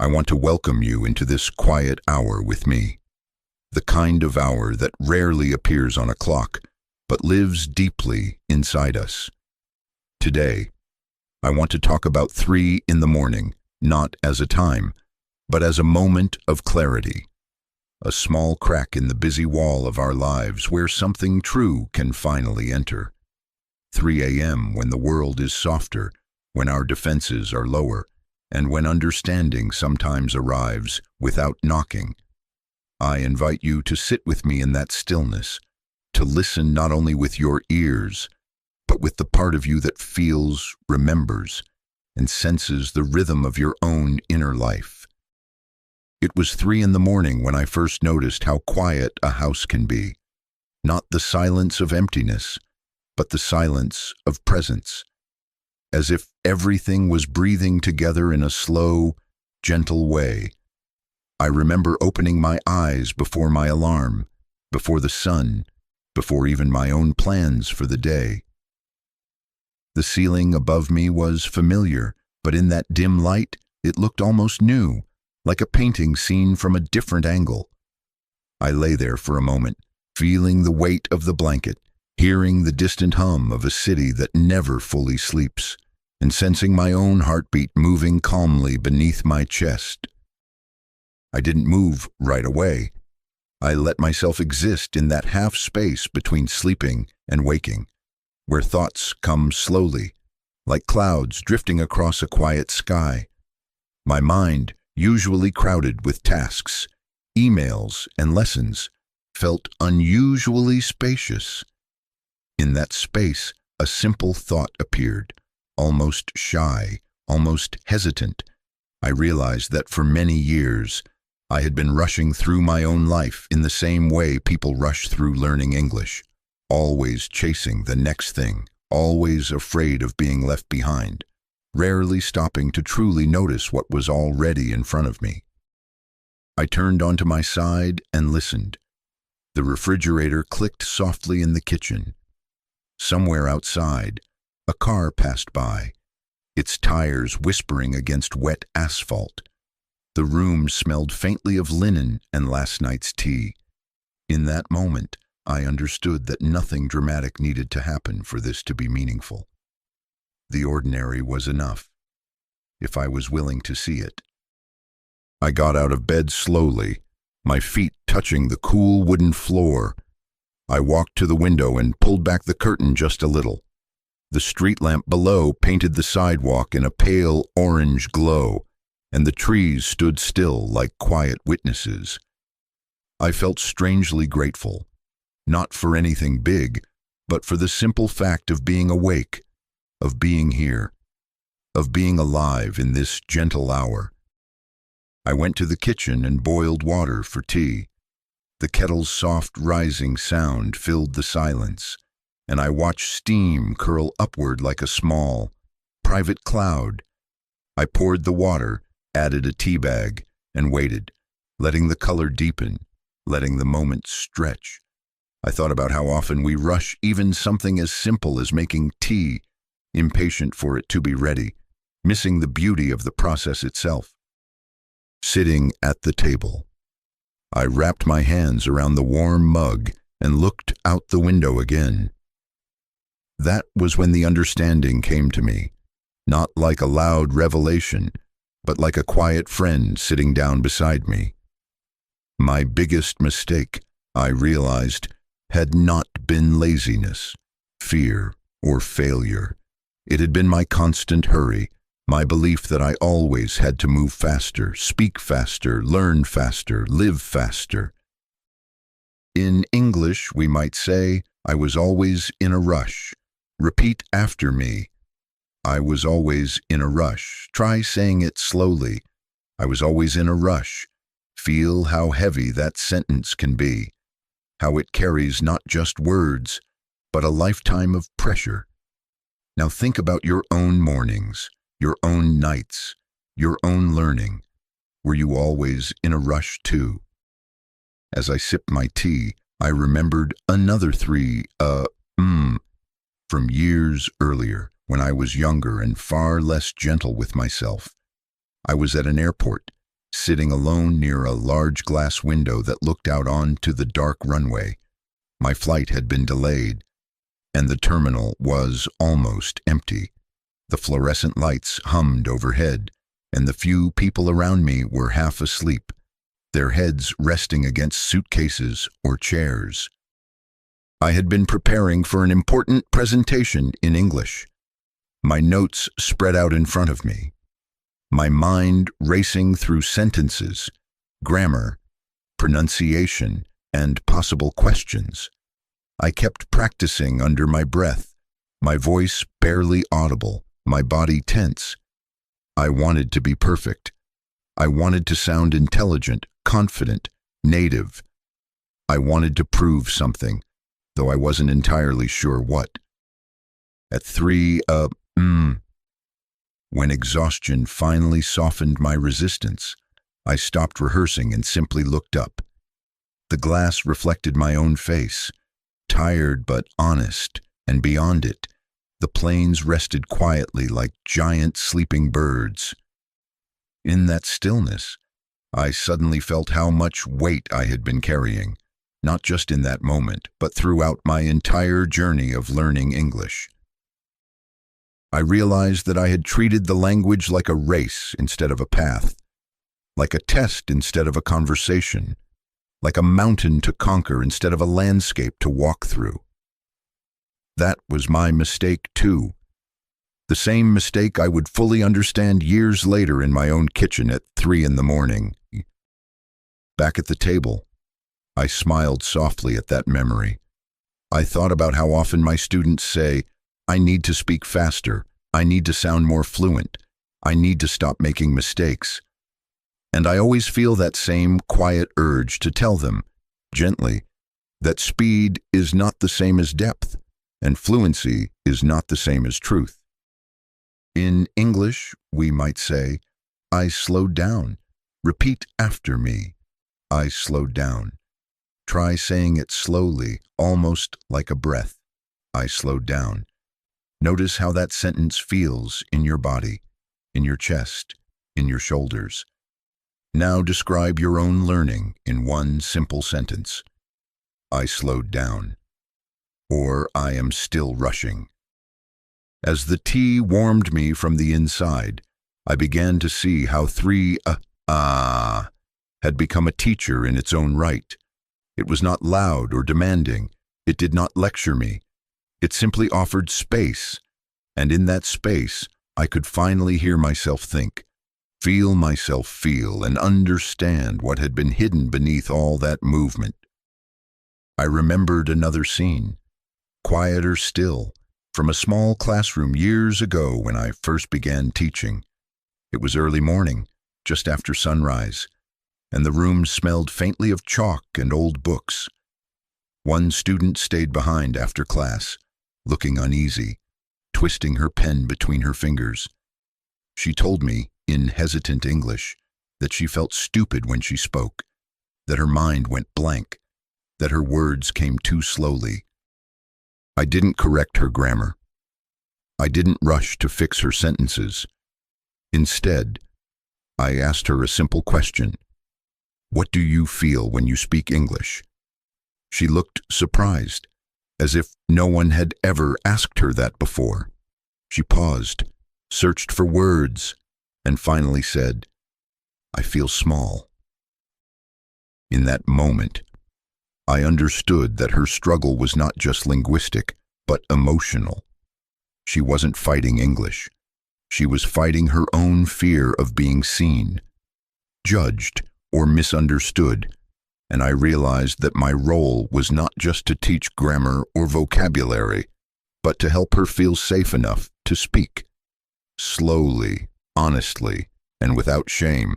I want to welcome you into this quiet hour with me, the kind of hour that rarely appears on a clock, but lives deeply inside us. Today, I want to talk about 3 in the morning, not as a time, but as a moment of clarity, a small crack in the busy wall of our lives where something true can finally enter. 3 a.m. when the world is softer, when our defenses are lower, and when understanding sometimes arrives without knocking. I invite you to sit with me in that stillness, to listen not only with your ears, but with the part of you that feels, remembers, and senses the rhythm of your own inner life. It was 3 in the morning when I first noticed how quiet a house can be, not the silence of emptiness, but the silence of presence, as if everything was breathing together in a slow, gentle way. I remember opening my eyes before my alarm, before the sun, before even my own plans for the day. The ceiling above me was familiar, but in that dim light, it looked almost new, like a painting seen from a different angle. I lay there for a moment, feeling the weight of the blanket, hearing the distant hum of a city that never fully sleeps, and sensing my own heartbeat moving calmly beneath my chest. I didn't move right away. I let myself exist in that half space between sleeping and waking, where thoughts come slowly, like clouds drifting across a quiet sky. My mind, usually crowded with tasks, emails, and lessons, felt unusually spacious. In that space, a simple thought appeared, almost shy, almost hesitant. I realized that for many years, I had been rushing through my own life in the same way people rush through learning English, always chasing the next thing, always afraid of being left behind, rarely stopping to truly notice what was already in front of me. I turned onto my side and listened. The refrigerator clicked softly in the kitchen. Somewhere outside, a car passed by, its tires whispering against wet asphalt. The room smelled faintly of linen and last night's tea. In that moment, I understood that nothing dramatic needed to happen for this to be meaningful. The ordinary was enough, if I was willing to see it. I got out of bed slowly, my feet touching the cool wooden floor. I walked to the window and pulled back the curtain just a little. The street lamp below painted the sidewalk in a pale orange glow, and the trees stood still like quiet witnesses. I felt strangely grateful, not for anything big, but for the simple fact of being awake, of being here, of being alive in this gentle hour. I went to the kitchen and boiled water for tea. The kettle's soft rising sound filled the silence, and I watched steam curl upward like a small, private cloud. I poured the water, added a tea bag, and waited, letting the color deepen, letting the moment stretch. I thought about how often we rush even something as simple as making tea, impatient for it to be ready, missing the beauty of the process itself. Sitting at the table, I wrapped my hands around the warm mug and looked out the window again. That was when the understanding came to me, not like a loud revelation, but like a quiet friend sitting down beside me. My biggest mistake, I realized, had not been laziness, fear, or failure. It had been my constant hurry, my belief that I always had to move faster, speak faster, learn faster, live faster. In English, we might say, I was always in a rush. Repeat after me. I was always in a rush. Try saying it slowly. I was always in a rush. Feel how heavy that sentence can be, how it carries not just words, but a lifetime of pressure. Now think about your own mornings, your own nights, your own learning. Were you always in a rush too? As I sipped my tea, I remembered another 3 from years earlier, when I was younger and far less gentle with myself. I was at an airport, sitting alone near a large glass window that looked out onto the dark runway. My flight had been delayed, and the terminal was almost empty. The fluorescent lights hummed overhead, and the few people around me were half asleep, their heads resting against suitcases or chairs. I had been preparing for an important presentation in English. My notes spread out in front of me, my mind racing through sentences, grammar, pronunciation, and possible questions. I kept practicing under my breath, my voice barely audible, my body tense. I wanted to be perfect. I wanted to sound intelligent, confident, native. I wanted to prove something, though I wasn't entirely sure what. At 3 when exhaustion finally softened my resistance, I stopped rehearsing and simply looked up. The glass reflected my own face, tired but honest, and beyond it, the plains rested quietly like giant sleeping birds. In that stillness, I suddenly felt how much weight I had been carrying, not just in that moment, but throughout my entire journey of learning English. I realized that I had treated the language like a race instead of a path, like a test instead of a conversation, like a mountain to conquer instead of a landscape to walk through. That was my mistake too. The same mistake I would fully understand years later in my own kitchen at 3 a.m. Back at the table, I smiled softly at that memory. I thought about how often my students say, "I need to speak faster, I need to sound more fluent, I need to stop making mistakes." And I always feel that same quiet urge to tell them, gently, that speed is not the same as depth, and fluency is not the same as truth. In English, we might say, "I slowed down. Repeat after me. I slowed down." Try saying it slowly, almost like a breath. I slowed down. Notice how that sentence feels in your body, in your chest, in your shoulders. Now describe your own learning in one simple sentence. I slowed down. Or I am still rushing. As the tea warmed me from the inside, I began to see how 3 had become a teacher in its own right. It was not loud or demanding. It did not lecture me. It simply offered space, and in that space, I could finally hear myself think, feel myself feel, and understand what had been hidden beneath all that movement. I remembered another scene, quieter still, from a small classroom years ago when I first began teaching. It was early morning, just after sunrise, and the room smelled faintly of chalk and old books. One student stayed behind after class, looking uneasy, twisting her pen between her fingers. She told me, in hesitant English, that she felt stupid when she spoke, that her mind went blank, that her words came too slowly. I didn't correct her grammar. I didn't rush to fix her sentences. Instead, I asked her a simple question. What do you feel when you speak English? She looked surprised, as if no one had ever asked her that before. She paused, searched for words, and finally said, I feel small. In that moment, I understood that her struggle was not just linguistic, but emotional. She wasn't fighting English. She was fighting her own fear of being seen, judged, or misunderstood, and I realized that my role was not just to teach grammar or vocabulary, but to help her feel safe enough to speak, slowly, honestly, and without shame.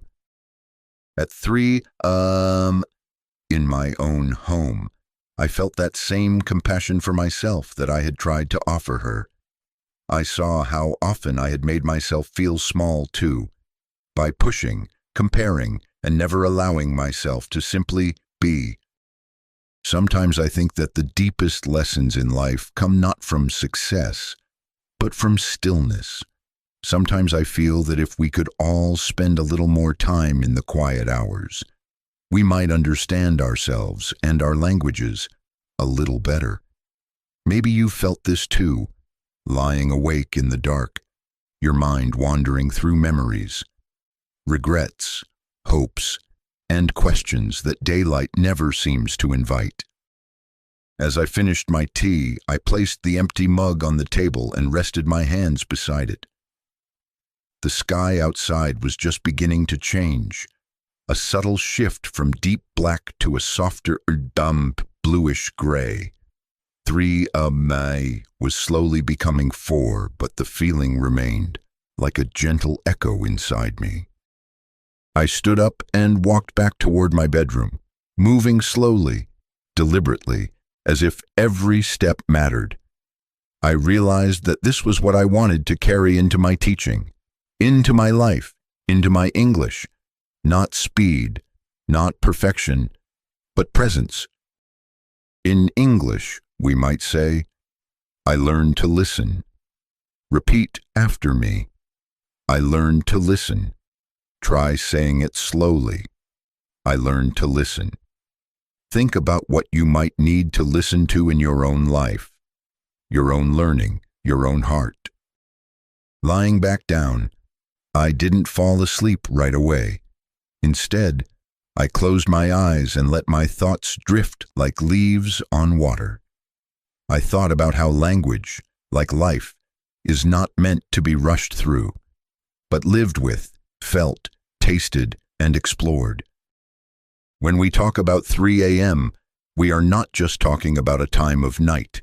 At 3 in my own home, I felt that same compassion for myself that I had tried to offer her. I saw how often I had made myself feel small too, by pushing, comparing, and never allowing myself to simply be. Sometimes I think that the deepest lessons in life come not from success, but from stillness. Sometimes I feel that if we could all spend a little more time in the quiet hours, we might understand ourselves and our languages a little better. Maybe you felt this too, lying awake in the dark, your mind wandering through memories, regrets, hopes, and questions that daylight never seems to invite. As I finished my tea, I placed the empty mug on the table and rested my hands beside it. The sky outside was just beginning to change, a subtle shift from deep black to a softer, bluish gray. 3 May was slowly becoming 4, but the feeling remained, like a gentle echo inside me. I stood up and walked back toward my bedroom, moving slowly, deliberately, as if every step mattered. I realized that this was what I wanted to carry into my teaching, into my life, into my English. Not speed, not perfection, but presence. In English, we might say, I learned to listen. Repeat after me. I learned to listen. Try saying it slowly. I learned to listen. Think about what you might need to listen to in your own life, your own learning, your own heart. Lying back down, I didn't fall asleep right away. Instead, I closed my eyes and let my thoughts drift like leaves on water. I thought about how language, like life, is not meant to be rushed through, but lived with, felt, tasted, and explored. When we talk about 3 a.m., we are not just talking about a time of night.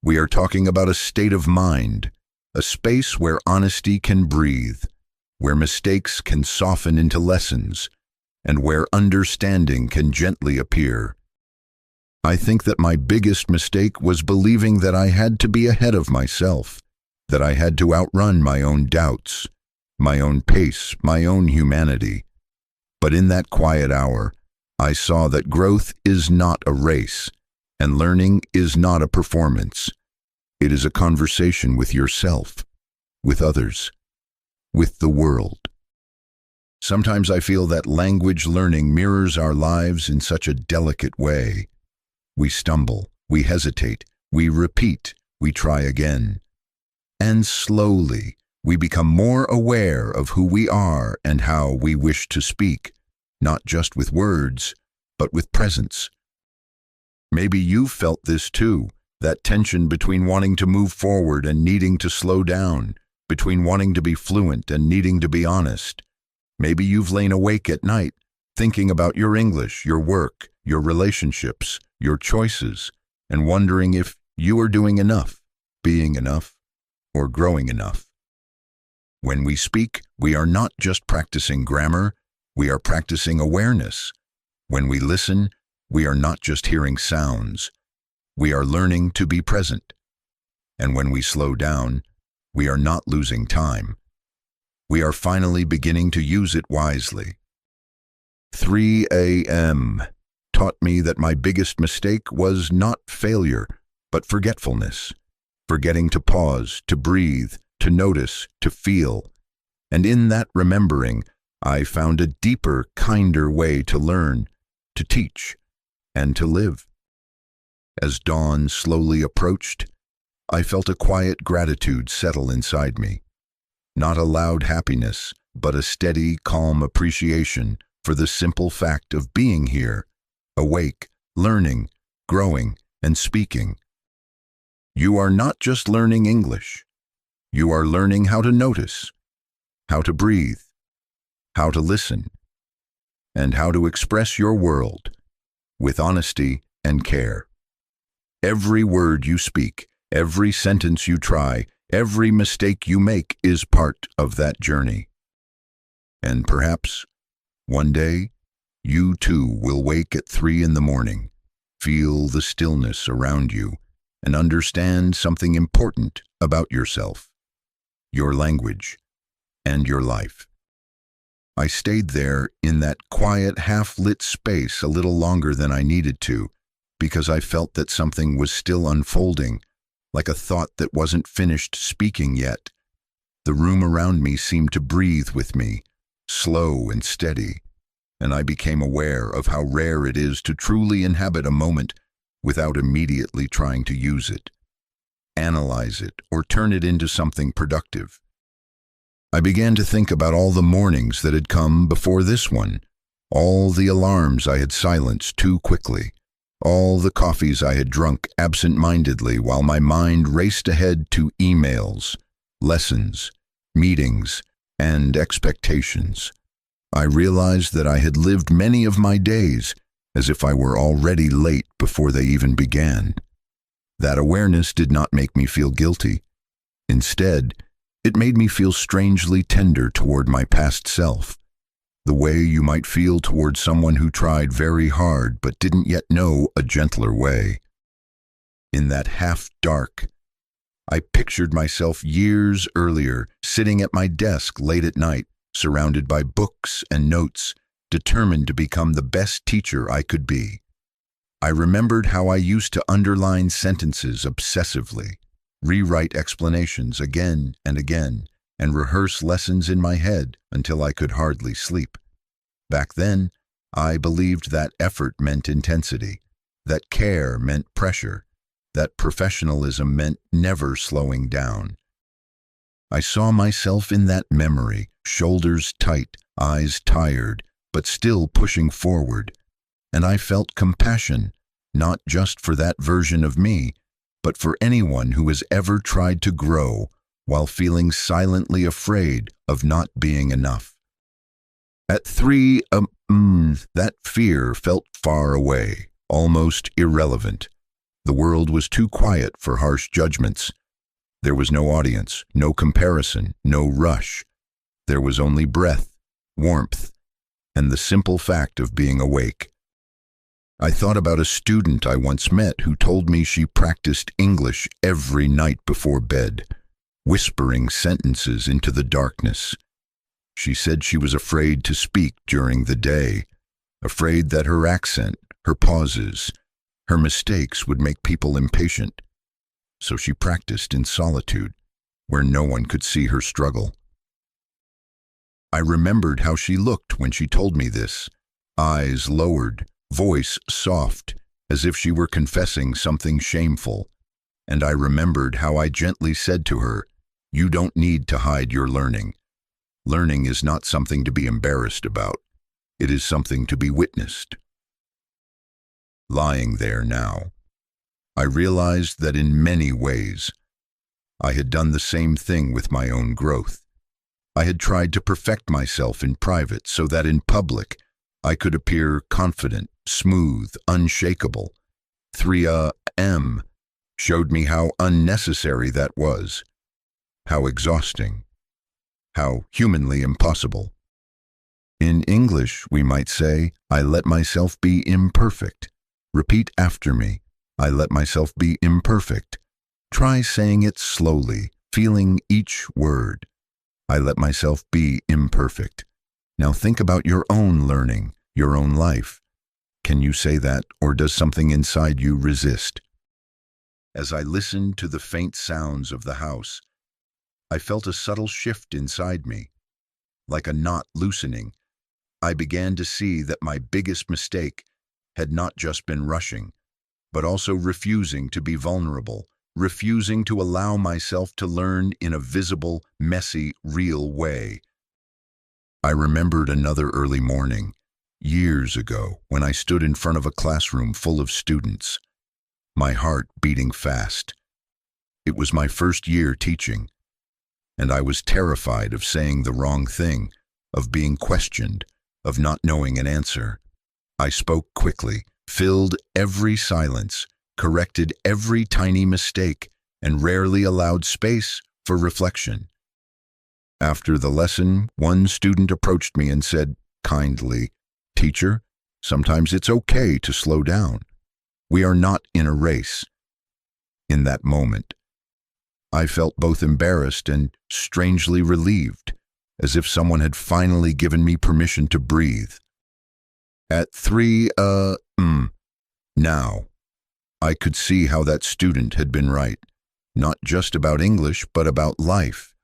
We are talking about a state of mind, a space where honesty can breathe, where mistakes can soften into lessons, and where understanding can gently appear. I think that my biggest mistake was believing that I had to be ahead of myself, that I had to outrun my own doubts, my own pace, my own humanity. But in that quiet hour, I saw that growth is not a race, and learning is not a performance. It is a conversation with yourself, with others, with the world. Sometimes I feel that language learning mirrors our lives in such a delicate way. We stumble, we hesitate, we repeat, we try again. And slowly, we become more aware of who we are and how we wish to speak, not just with words, but with presence. Maybe you've felt this too, that tension between wanting to move forward and needing to slow down, between wanting to be fluent and needing to be honest. Maybe you've lain awake at night, thinking about your English, your work, your relationships, your choices, and wondering if you are doing enough, being enough, or growing enough. When we speak, we are not just practicing grammar, we are practicing awareness. When we listen, we are not just hearing sounds, we are learning to be present. And when we slow down, we are not losing time. We are finally beginning to use it wisely. 3 a.m. taught me that my biggest mistake was not failure, but forgetfulness. Forgetting to pause, to breathe, to notice, to feel. And in that remembering, I found a deeper, kinder way to learn, to teach, and to live. As dawn slowly approached, I felt a quiet gratitude settle inside me. Not a loud happiness, but a steady, calm appreciation for the simple fact of being here, awake, learning, growing, and speaking. You are not just learning English. You are learning how to notice, how to breathe, how to listen, and how to express your world with honesty and care. Every word you speak, every sentence you try, every mistake you make is part of that journey. And perhaps, one day, you too will wake at 3 in the morning, feel the stillness around you, and understand something important about yourself, your language, and your life. I stayed there in that quiet, half-lit space a little longer than I needed to, because I felt that something was still unfolding, like a thought that wasn't finished speaking yet. The room around me seemed to breathe with me, slow and steady, and I became aware of how rare it is to truly inhabit a moment without immediately trying to use it, analyze it, or turn it into something productive. I began to think about all the mornings that had come before this one, all the alarms I had silenced too quickly, all the coffees I had drunk absent-mindedly while my mind raced ahead to emails, lessons, meetings, and expectations. I realized that I had lived many of my days as if I were already late before they even began. That awareness did not make me feel guilty. Instead, it made me feel strangely tender toward my past self, the way you might feel toward someone who tried very hard but didn't yet know a gentler way. In that half-dark, I pictured myself years earlier, sitting at my desk late at night, surrounded by books and notes, determined to become the best teacher I could be. I remembered how I used to underline sentences obsessively, rewrite explanations again and again, and rehearse lessons in my head until I could hardly sleep. Back then, I believed that effort meant intensity, that care meant pressure, that professionalism meant never slowing down. I saw myself in that memory, shoulders tight, eyes tired, but still pushing forward, and I felt compassion, not just for that version of me, but for anyone who has ever tried to grow while feeling silently afraid of not being enough. At 3, that fear felt far away, almost irrelevant. The world was too quiet for harsh judgments. There was no audience, no comparison, no rush. There was only breath, warmth, and the simple fact of being awake. I thought about a student I once met who told me she practiced English every night before bed, whispering sentences into the darkness. She said she was afraid to speak during the day, afraid that her accent, her pauses, her mistakes would make people impatient. So she practiced in solitude, where no one could see her struggle. I remembered how she looked when she told me this, eyes lowered, voice soft, as if she were confessing something shameful. And I remembered how I gently said to her, "You don't need to hide your learning. Learning is not something to be embarrassed about. It is something to be witnessed." Lying there now, I realized that in many ways, I had done the same thing with my own growth. I had tried to perfect myself in private so that in public, I could appear confident, smooth, unshakable. 3M showed me how unnecessary that was, how exhausting, how humanly impossible. In English, we might say, I let myself be imperfect. Repeat after me. I let myself be imperfect. Try saying it slowly, feeling each word. I let myself be imperfect. Now think about your own learning, your own life. Can you say that, or does something inside you resist? As I listened to the faint sounds of the house, I felt a subtle shift inside me. Like a knot loosening, I began to see that my biggest mistake had not just been rushing, but also refusing to be vulnerable, refusing to allow myself to learn in a visible, messy, real way. I remembered another early morning, years ago, when I stood in front of a classroom full of students, my heart beating fast. It was my first year teaching, and I was terrified of saying the wrong thing, of being questioned, of not knowing an answer. I spoke quickly, filled every silence, corrected every tiny mistake, and rarely allowed space for reflection. After the lesson, one student approached me and said, kindly, "Teacher, sometimes it's okay to slow down. We are not in a race." In that moment, I felt both embarrassed and strangely relieved, as if someone had finally given me permission to breathe. At 3 now, I could see how that student had been right, not just about English, but about life.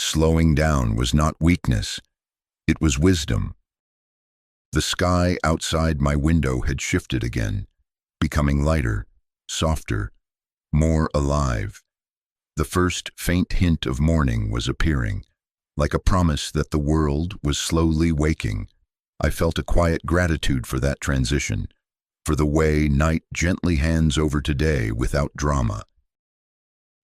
slowing down was not weakness, it was wisdom. The sky outside my window had shifted again, becoming lighter, softer, more alive. The first faint hint of morning was appearing, like a promise that the world was slowly waking. I felt a quiet gratitude for that transition, for the way night gently hands over to day without drama.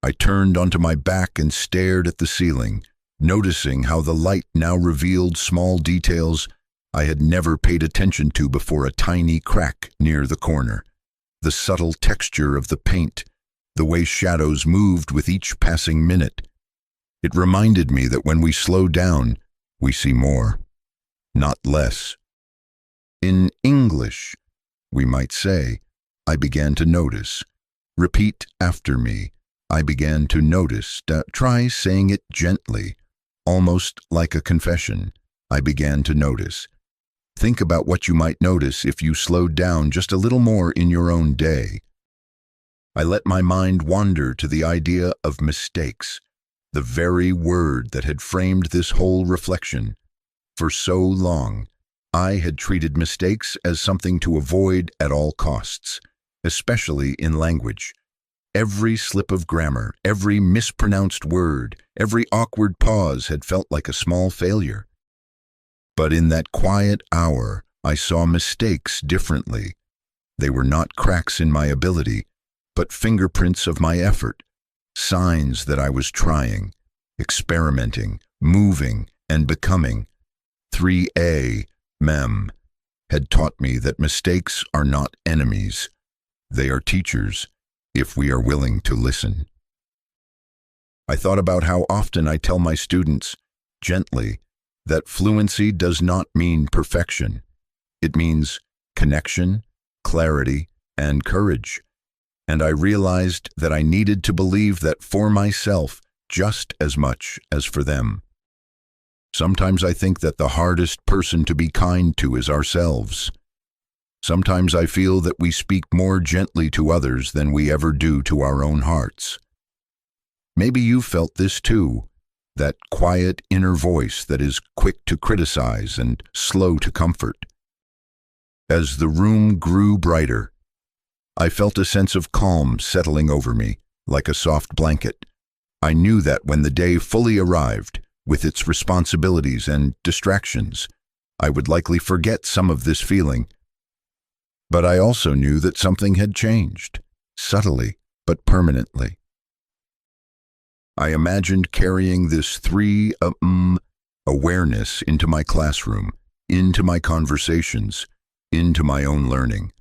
I turned onto my back and stared at the ceiling, noticing how the light now revealed small details I had never paid attention to before. A tiny crack near the corner, the subtle texture of the paint, the way shadows moved with each passing minute. It reminded me that when we slow down, we see more, not less. In English, we might say, I began to notice. Repeat after me. I began to notice. Try saying it gently, almost like a confession. I began to notice. Think about what you might notice if you slowed down just a little more in your own day. I let my mind wander to the idea of mistakes, the very word that had framed this whole reflection. For so long, I had treated mistakes as something to avoid at all costs, especially in language. Every slip of grammar, every mispronounced word, every awkward pause had felt like a small failure. But in that quiet hour, I saw mistakes differently. They were not cracks in my ability, but fingerprints of my effort, signs that I was trying, experimenting, moving, and becoming. 3A, Mem, had taught me that mistakes are not enemies. They are teachers, if we are willing to listen. I thought about how often I tell my students, gently, that fluency does not mean perfection. It means connection, clarity, and courage. And I realized that I needed to believe that for myself just as much as for them. Sometimes I think that the hardest person to be kind to is ourselves. Sometimes I feel that we speak more gently to others than we ever do to our own hearts. Maybe you felt this too, that quiet inner voice that is quick to criticize and slow to comfort. As the room grew brighter, I felt a sense of calm settling over me, like a soft blanket. I knew that when the day fully arrived, with its responsibilities and distractions, I would likely forget some of this feeling. But I also knew that something had changed, subtly but permanently. I imagined carrying this awareness into my classroom, into my conversations, into my own learning.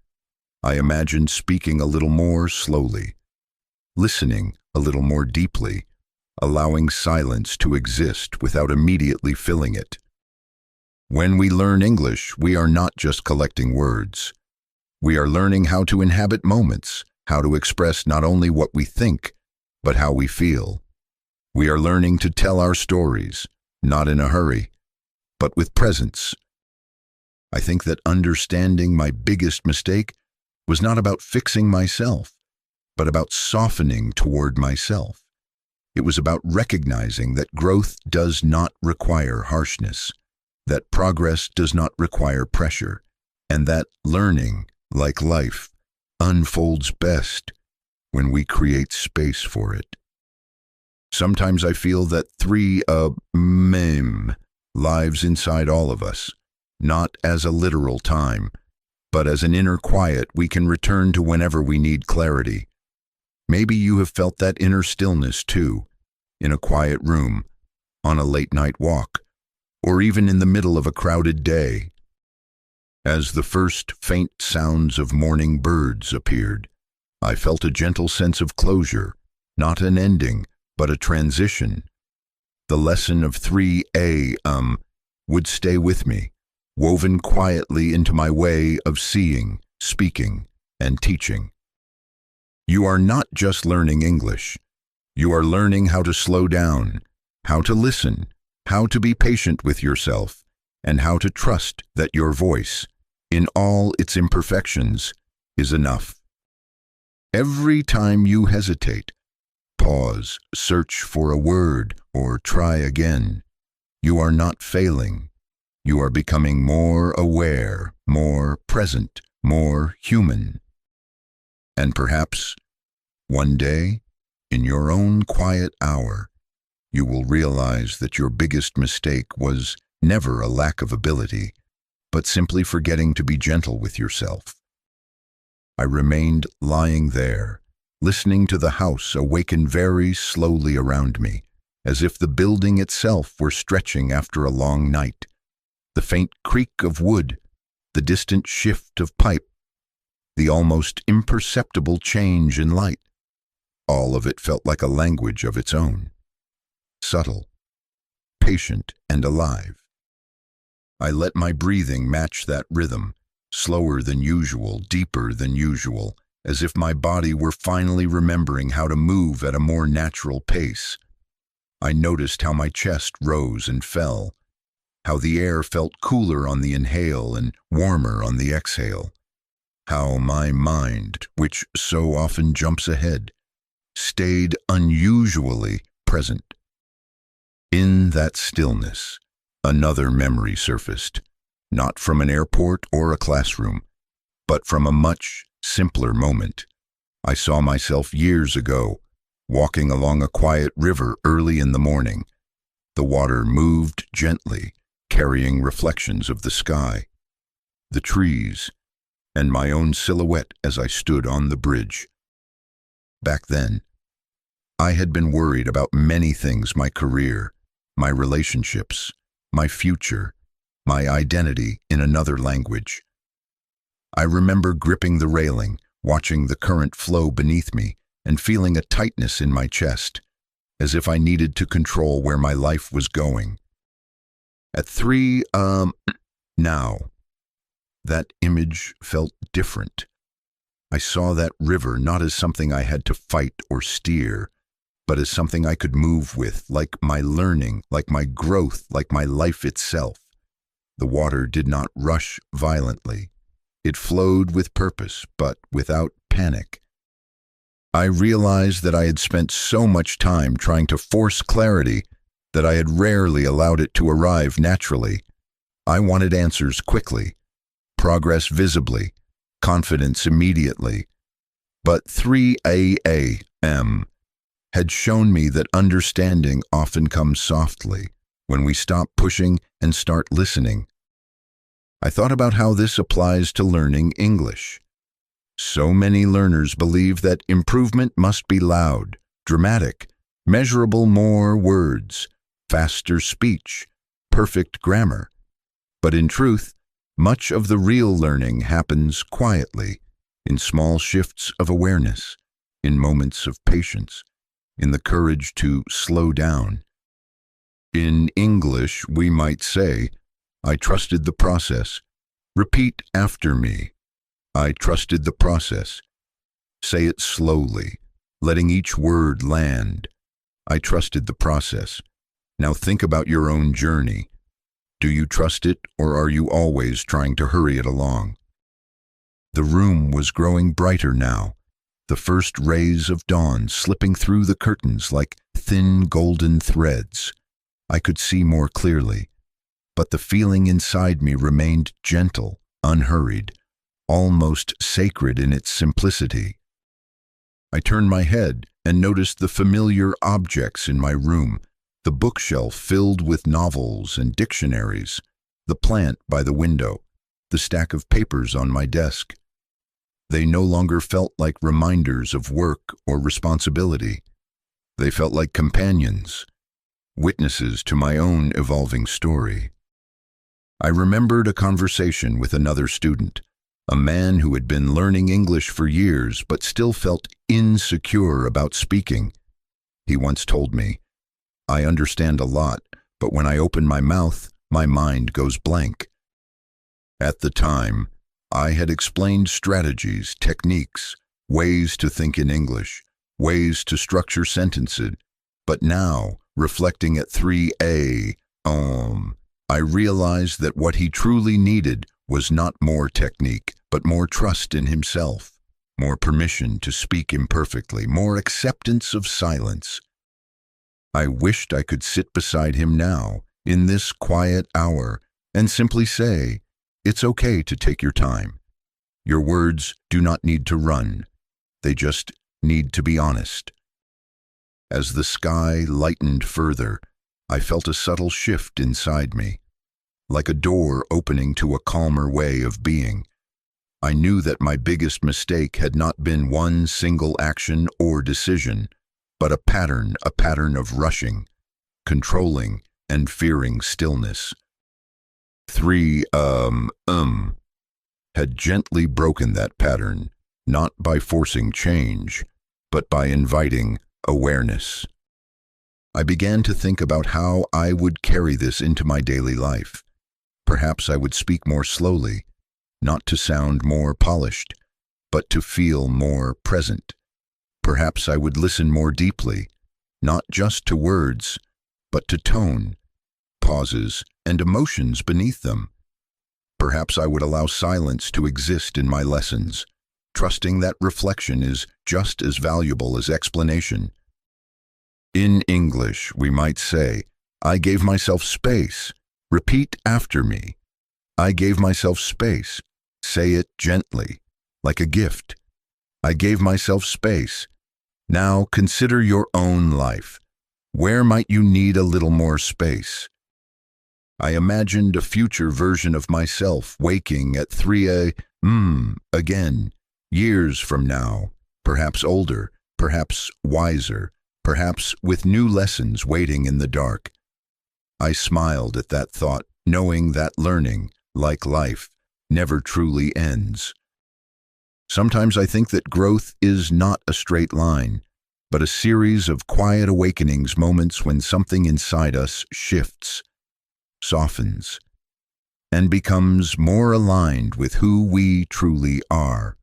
I imagined speaking a little more slowly, listening a little more deeply, allowing silence to exist without immediately filling it. When we learn English, we are not just collecting words. We are learning how to inhabit moments, how to express not only what we think, but how we feel. We are learning to tell our stories, not in a hurry, but with presence. I think that understanding my biggest mistake was not about fixing myself, but about softening toward myself. It was about recognizing that growth does not require harshness, that progress does not require pressure, and that learning, like life, unfolds best when we create space for it. Sometimes I feel that 3 lives inside all of us, not as a literal time, but as an inner quiet we can return to whenever we need clarity. Maybe you have felt that inner stillness too, in a quiet room, on a late-night walk, or even in the middle of a crowded day. As the first faint sounds of morning birds appeared, I felt a gentle sense of closure, not an ending, but a transition. The lesson of 3A would stay with me, woven quietly into my way of seeing, speaking, and teaching. You are not just learning English. You are learning how to slow down, how to listen, how to be patient with yourself, and how to trust that your voice, in all its imperfections, is enough. Every time you hesitate, pause, search for a word, or try again. You are not failing. You are becoming more aware, more present, more human. And perhaps, one day, in your own quiet hour, you will realize that your biggest mistake was never a lack of ability, but simply forgetting to be gentle with yourself. I remained lying there, listening to the house awaken very slowly around me, as if the building itself were stretching after a long night. The faint creak of wood, the distant shift of pipe, the almost imperceptible change in light. All of it felt like a language of its own, subtle, patient, and alive. I let my breathing match that rhythm, slower than usual, deeper than usual, as if my body were finally remembering how to move at a more natural pace. I noticed how my chest rose and fell, how the air felt cooler on the inhale and warmer on the exhale, how my mind, which so often jumps ahead, stayed unusually present. In that stillness, another memory surfaced, not from an airport or a classroom, but from a much simpler moment. I saw myself years ago, walking along a quiet river early in the morning. The water moved gently, carrying reflections of the sky, the trees, and my own silhouette as I stood on the bridge. Back then, I had been worried about many things: my career, my relationships, my future, my identity in another language. I remember gripping the railing, watching the current flow beneath me, and feeling a tightness in my chest, as if I needed to control where my life was going. At 3 now, that image felt different. I saw that river not as something I had to fight or steer, but as something I could move with, like my learning, like my growth, like my life itself. The water did not rush violently. It flowed with purpose, but without panic. I realized that I had spent so much time trying to force clarity that I had rarely allowed it to arrive naturally. I wanted answers quickly, progress visibly, confidence immediately. But 3 a.m. had shown me that understanding often comes softly, when we stop pushing and start listening. I thought about how this applies to learning English. So many learners believe that improvement must be loud, dramatic, measurable, more words, faster speech, perfect grammar. But in truth, much of the real learning happens quietly, in small shifts of awareness, in moments of patience, in the courage to slow down. In English, we might say, I trusted the process. Repeat after me. I trusted the process. Say it slowly, letting each word land. I trusted the process. Now think about your own journey. Do you trust it, or are you always trying to hurry it along? The room was growing brighter now, the first rays of dawn slipping through the curtains like thin golden threads. I could see more clearly, but the feeling inside me remained gentle, unhurried, almost sacred in its simplicity. I turned my head and noticed the familiar objects in my room, the bookshelf filled with novels and dictionaries, the plant by the window, the stack of papers on my desk. They no longer felt like reminders of work or responsibility. They felt like companions, witnesses to my own evolving story. I remembered a conversation with another student, a man who had been learning English for years but still felt insecure about speaking. He once told me, I understand a lot, but when I open my mouth, my mind goes blank. At the time, I had explained strategies, techniques, ways to think in English, ways to structure sentences, but now, reflecting at 3 a.m., I realized that what he truly needed was not more technique, but more trust in himself. more permission to speak imperfectly, more acceptance of silence. I wished I could sit beside him now, in this quiet hour, and simply say, "It's okay to take your time. Your words do not need to run. They just need to be honest." As the sky lightened further, I felt a subtle shift inside me, like a door opening to a calmer way of being. I knew that my biggest mistake had not been one single action or decision, but a pattern of rushing, controlling, and fearing stillness. Three, had gently broken that pattern, not by forcing change, but by inviting awareness. I began to think about how I would carry this into my daily life. Perhaps I would speak more slowly, not to sound more polished, but to feel more present. Perhaps I would listen more deeply, not just to words, but to tone, pauses, and emotions beneath them. Perhaps I would allow silence to exist in my lessons, trusting that reflection is just as valuable as explanation. In English, we might say, "I gave myself space." Repeat after me. I gave myself space. Say it gently, like a gift. I gave myself space. Now consider your own life. Where might you need a little more space? I imagined a future version of myself waking at 3 a.m. again, years from now, perhaps older, perhaps wiser, perhaps with new lessons waiting in the dark. I smiled at that thought, knowing that learning, like life, never truly ends. Sometimes I think that growth is not a straight line, but a series of quiet awakenings, moments when something inside us shifts, softens, and becomes more aligned with who we truly are.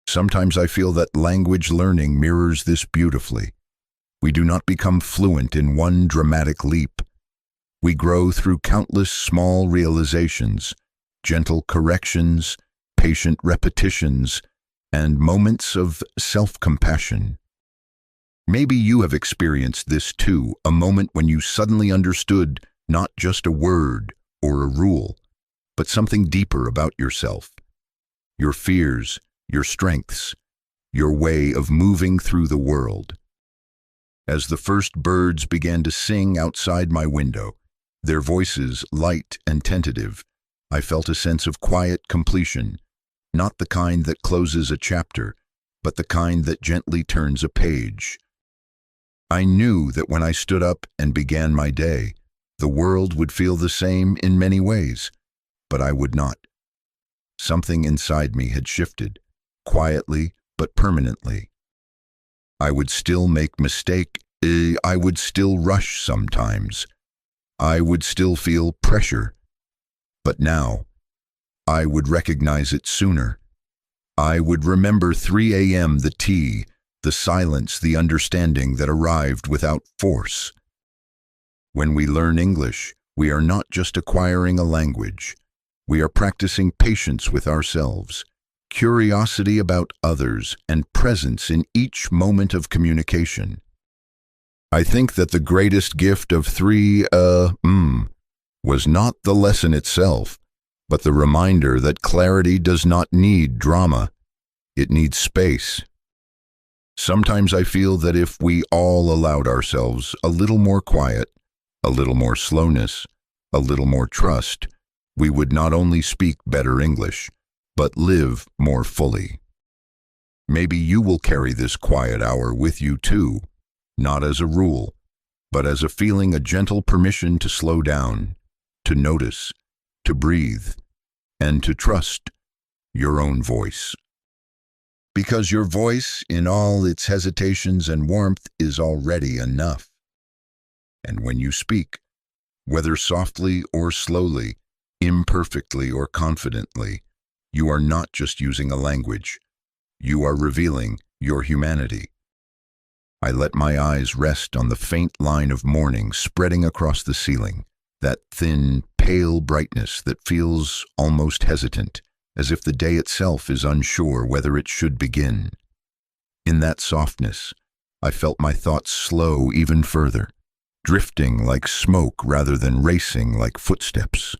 Sometimes I feel that language learning mirrors this beautifully. We do not become fluent in one dramatic leap. We grow through countless small realizations, gentle corrections, patient repetitions, and moments of self-compassion. Maybe you have experienced this too, a moment when you suddenly understood not just a word or a rule, but something deeper about yourself, your fears, your strengths, your way of moving through the world. As the first birds began to sing outside my window, their voices light and tentative, I felt a sense of quiet completion, not the kind that closes a chapter, but the kind that gently turns a page. I knew that when I stood up and began my day, the world would feel the same in many ways, but I would not. Something inside me had shifted, quietly but permanently. I would still make mistakes, I would still rush sometimes. I would still feel pressure, but now I would recognize it sooner. I would remember 3 a.m., the tea, the silence, the understanding that arrived without force. When we learn English, we are not just acquiring a language. We are practicing patience with ourselves, curiosity about others, and presence in each moment of communication. I think that the greatest gift of 3 was not the lesson itself, but the reminder that clarity does not need drama. It needs space. Sometimes I feel that if we all allowed ourselves a little more quiet, a little more slowness, a little more trust, we would not only speak better English, but live more fully. Maybe you will carry this quiet hour with you too, not as a rule, but as a feeling, a gentle permission to slow down, to notice, to breathe, and to trust your own voice. Because your voice, in all its hesitations and warmth, is already enough. And when you speak, whether softly or slowly, imperfectly or confidently, you are not just using a language. You are revealing your humanity. I let my eyes rest on the faint line of morning spreading across the ceiling, that thin, pale brightness that feels almost hesitant, as if the day itself is unsure whether it should begin. In that softness, I felt my thoughts slow even further, drifting like smoke rather than racing like footsteps.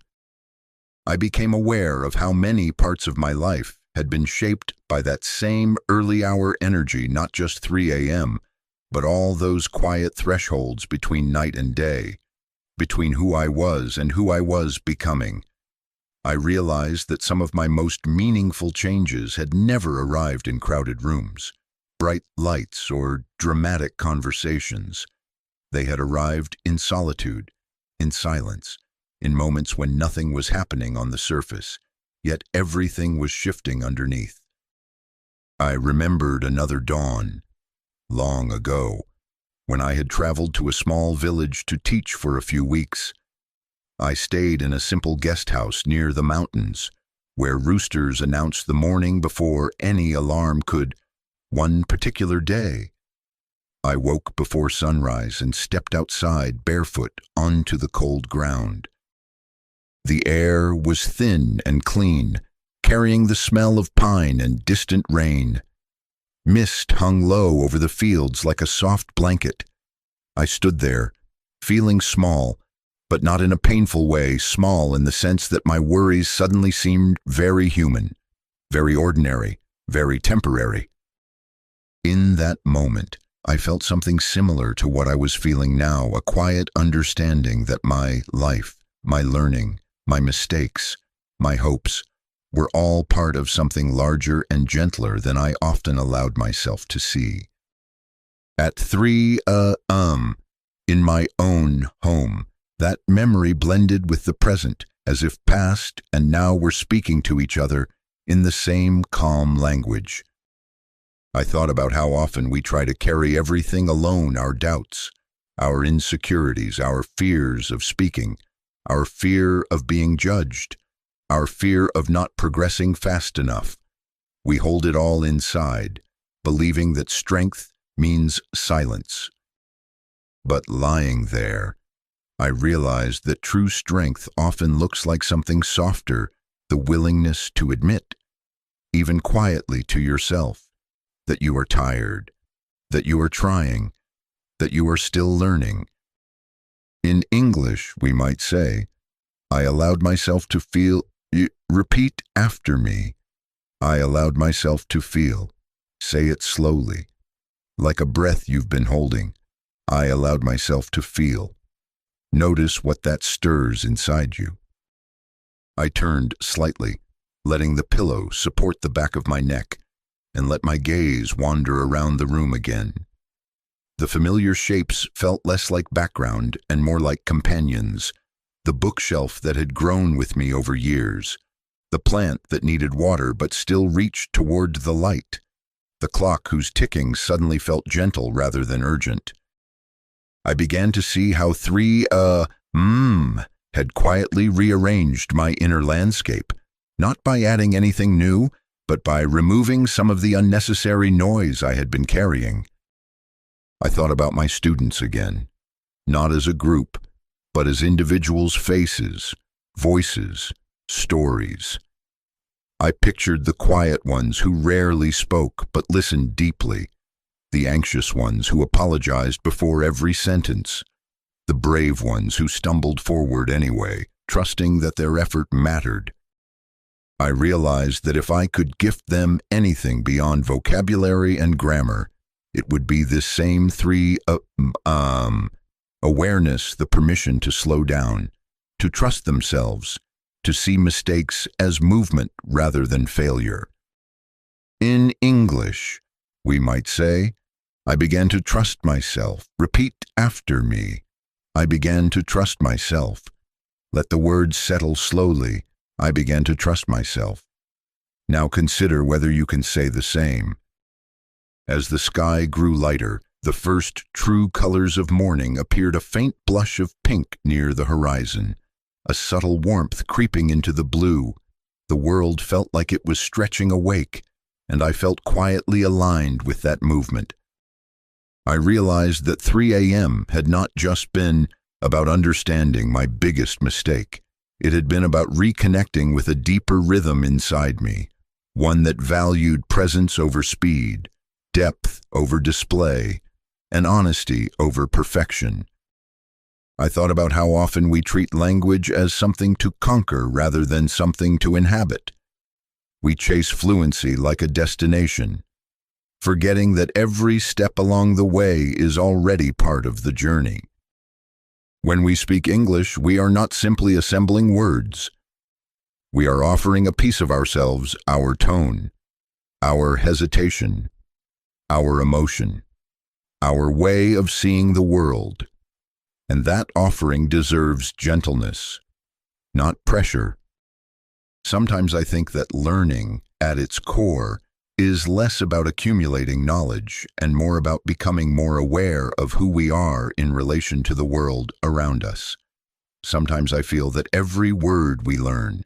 I became aware of how many parts of my life had been shaped by that same early-hour energy, not just 3 a.m., but all those quiet thresholds between night and day, between who I was and who I was becoming. I realized that some of my most meaningful changes had never arrived in crowded rooms, bright lights, or dramatic conversations. They had arrived in solitude, in silence, in moments when nothing was happening on the surface, yet everything was shifting underneath. I remembered another dawn, long ago, when I had traveled to a small village to teach for a few weeks. I stayed in a simple guest house near the mountains, where roosters announced the morning before any alarm could. One particular day, I woke before sunrise and stepped outside barefoot onto the cold ground. The air was thin and clean, carrying the smell of pine and distant rain. Mist hung low over the fields like a soft blanket. I stood there, feeling small, but not in a painful way, small in the sense that my worries suddenly seemed very human, very ordinary, very temporary. In that moment, I felt something similar to what I was feeling now, a quiet understanding that my life, my learning, my mistakes, my hopes, were all part of something larger and gentler than I often allowed myself to see. At 3 a.m., in my own home, that memory blended with the present, as if past and now were speaking to each other in the same calm language. I thought about how often we try to carry everything alone, our doubts, our insecurities, our fears of speaking, our fear of being judged, our fear of not progressing fast enough. We hold it all inside, believing that strength means silence. But lying there, I realized that true strength often looks like something softer, the willingness to admit, even quietly to yourself, that you are tired, that you are trying, that you are still learning. In English, we might say, I allowed myself to feel. Repeat after me. I allowed myself to feel. Say it slowly, like a breath you've been holding. I allowed myself to feel. Notice what that stirs inside you. I turned slightly, letting the pillow support the back of my neck, and let my gaze wander around the room again. The familiar shapes felt less like background and more like companions. The bookshelf that had grown with me over years, the plant that needed water but still reached toward the light, the clock whose ticking suddenly felt gentle rather than urgent. I began to see how 3 a.m. had quietly rearranged my inner landscape, not by adding anything new, but by removing some of the unnecessary noise I had been carrying. I thought about my students again, not as a group, but as individuals' faces, voices, stories. I pictured the quiet ones who rarely spoke but listened deeply, the anxious ones who apologized before every sentence, the brave ones who stumbled forward anyway, trusting that their effort mattered. I realized that if I could gift them anything beyond vocabulary and grammar, it would be this same 3 a.m. Awareness, the permission to slow down, to trust themselves, to see mistakes as movement rather than failure. In English, we might say, I began to trust myself. Repeat after me. I began to trust myself. Let the words settle slowly. I began to trust myself. Now consider whether you can say the same. As the sky grew lighter, the first true colors of morning appeared, a faint blush of pink near the horizon, a subtle warmth creeping into the blue. The world felt like it was stretching awake, and I felt quietly aligned with that movement. I realized that 3 a.m. had not just been about understanding my biggest mistake. It had been about reconnecting with a deeper rhythm inside me, one that valued presence over speed, depth over display, and honesty over perfection. I thought about how often we treat language as something to conquer rather than something to inhabit. We chase fluency like a destination, forgetting that every step along the way is already part of the journey. When we speak English, we are not simply assembling words. We are offering a piece of ourselves, our tone, our hesitation, our emotion, our way of seeing the world. And that offering deserves gentleness, not pressure. Sometimes I think that learning, at its core, is less about accumulating knowledge and more about becoming more aware of who we are in relation to the world around us. Sometimes I feel that every word we learn,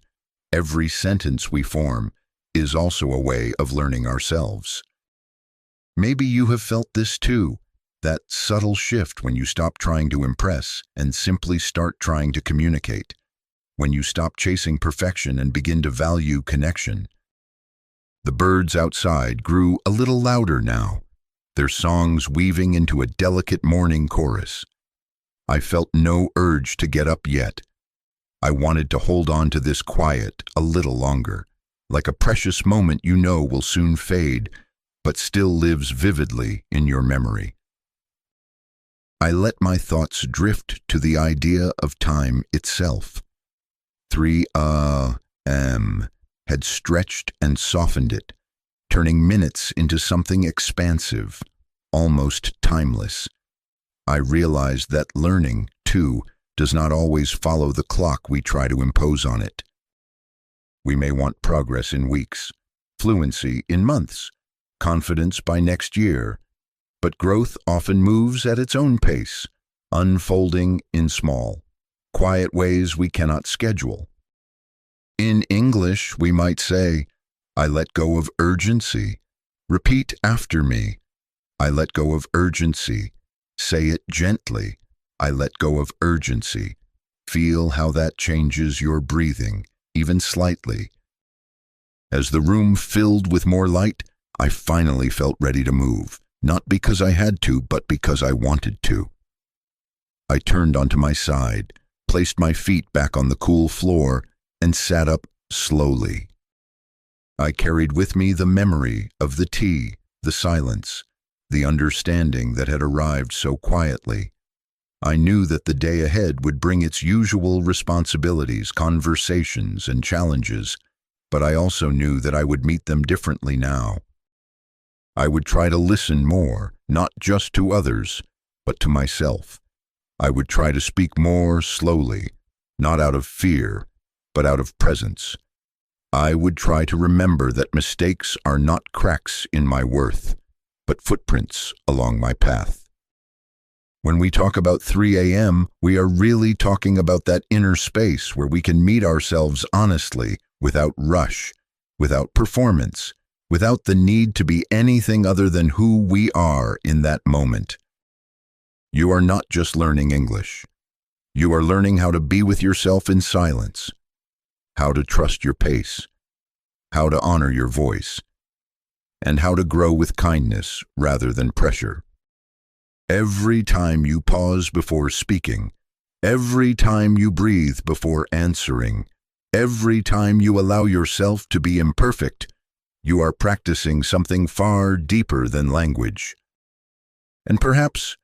every sentence we form, is also a way of learning ourselves. Maybe you have felt this too, that subtle shift when you stop trying to impress and simply start trying to communicate, when you stop chasing perfection and begin to value connection. The birds outside grew a little louder now, their songs weaving into a delicate morning chorus. I felt no urge to get up yet. I wanted to hold on to this quiet a little longer, like a precious moment you know will soon fade, but still lives vividly in your memory. I let my thoughts drift to the idea of time itself. 3 had stretched and softened it, turning minutes into something expansive, almost timeless. I realized that learning, too, does not always follow the clock we try to impose on it. We may want progress in weeks, fluency in months, confidence by next year, but growth often moves at its own pace, unfolding in small, quiet ways we cannot schedule. In English, we might say, I let go of urgency. Repeat after me. I let go of urgency. Say it gently. I let go of urgency. Feel how that changes your breathing, even slightly. As the room filled with more light, I finally felt ready to move, not because I had to, but because I wanted to. I turned onto my side, placed my feet back on the cool floor, and sat up slowly. I carried with me the memory of the tea, the silence, the understanding that had arrived so quietly. I knew that the day ahead would bring its usual responsibilities, conversations, and challenges, but I also knew that I would meet them differently now. I would try to listen more, not just to others, but to myself. I would try to speak more slowly, not out of fear, but out of presence. I would try to remember that mistakes are not cracks in my worth, but footprints along my path. When we talk about 3 a.m., we are really talking about that inner space where we can meet ourselves honestly, without rush, without performance, without the need to be anything other than who we are in that moment. You are not just learning English. You are learning how to be with yourself in silence, how to trust your pace, how to honor your voice, and how to grow with kindness rather than pressure. Every time you pause before speaking, every time you breathe before answering, every time you allow yourself to be imperfect, you are practicing something far deeper than language. And perhaps,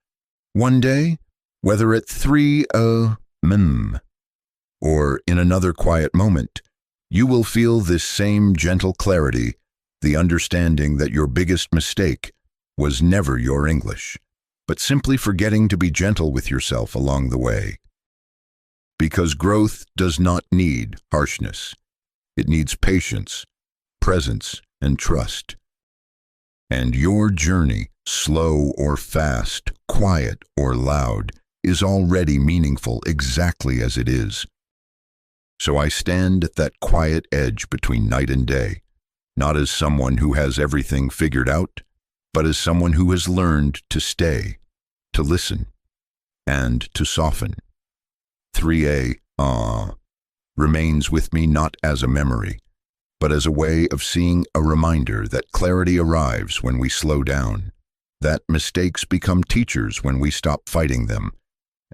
one day, whether at 3 a.m. or in another quiet moment, you will feel this same gentle clarity, the understanding that your biggest mistake was never your English, but simply forgetting to be gentle with yourself along the way. Because growth does not need harshness. It needs patience, presence, and trust. And your journey, slow or fast, quiet or loud, is already meaningful exactly as it is. So I stand at that quiet edge between night and day, not as someone who has everything figured out, but as someone who has learned to stay, to listen, and to soften. 3 a. remains with me not as a memory, but as a way of seeing a reminder that clarity arrives when we slow down, that mistakes become teachers when we stop fighting them,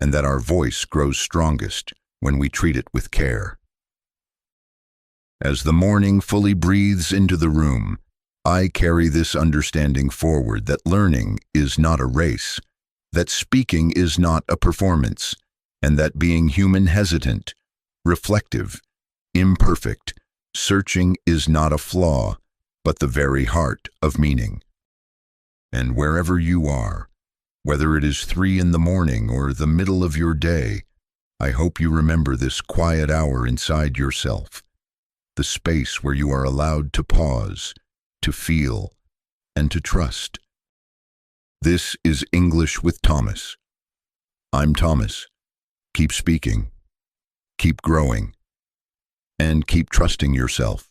and that our voice grows strongest when we treat it with care. As the morning fully breathes into the room, I carry this understanding forward that learning is not a race, that speaking is not a performance, and that being human hesitant, reflective, imperfect, searching is not a flaw, but the very heart of meaning. And wherever you are, whether it is 3 a.m. or the middle of your day, I hope you remember this quiet hour inside yourself, the space where you are allowed to pause, to feel, and to trust. This is English with Thomas. I'm Thomas. Keep speaking, keep growing, and keep trusting yourself.